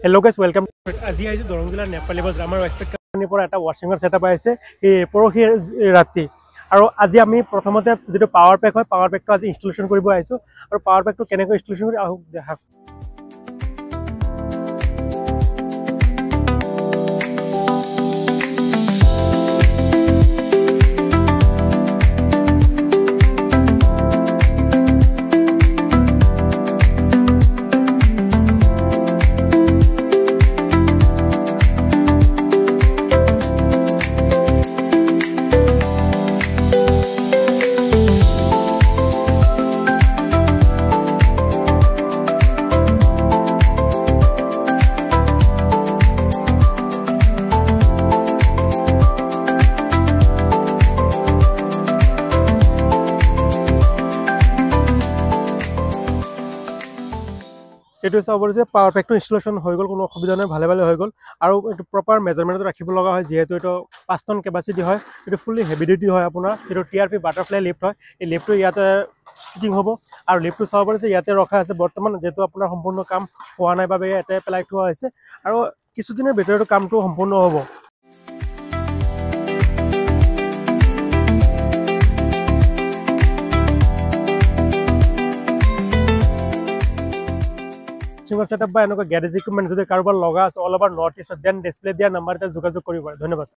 Hello guys, welcome. আজি আইছো দৰং জিলাৰ নেপালী বজাৰ আমাৰ এক্সপেক্ট কোম্পানীৰ পৰা এটা ৱাশ্বিঙৰ সেটআপ আছে এই পৰহি ৰাতি আৰু আজি আমি প্ৰথমতে যেটো পাৱাৰ পেক হয় পাৱাৰ পেকটো আজি ইনষ্টলেচন কৰিব আইছো আৰু পাৱাৰ পেকটো কেনেকৈ ইনষ্টলেচন কৰি আহক দেখা এটো সবৰে যে পাৱাৰ পেকটো ইনষ্টলেচন হৈ গল কোনো অসুবিধা নাই ভালে ভালে হৈ গল আৰু এটো প্ৰপাৰ মেজাৰমেন্টত ৰাখিব লগা হয় যেহেতু এটো 5 টন কেপাসিটি হয় এটো ফুলি হেভি ডিউটি হয় আপোনাৰ এটো টিআৰপি বাটাৰফ্লাই লিফট হয় এই লিফটটো ইয়াতে ফিটিং হ'ব আৰু লিফটটো সবৰে যে ইয়াতে ৰখা আছে বৰ্তমান যেহেতু আপোনাৰ সম্পূৰ্ণ কাম হোৱা নাই বাবে ইয়াতে পেলাই থোৱা হৈছে আৰু কিছুদিনৰ ভিতৰত কামটো সম্পূৰ্ণ হ'ব সিঙ্গল সেটআপ বা এনেকুৱা গ্যাৰেজ ইকুইপমেন্ট যদি কাৰোবাৰ লগা আছে all over North East then display দিয়া নাম্বাৰতে যোগাযোগ কৰিব পাৰে ধন্যবাদ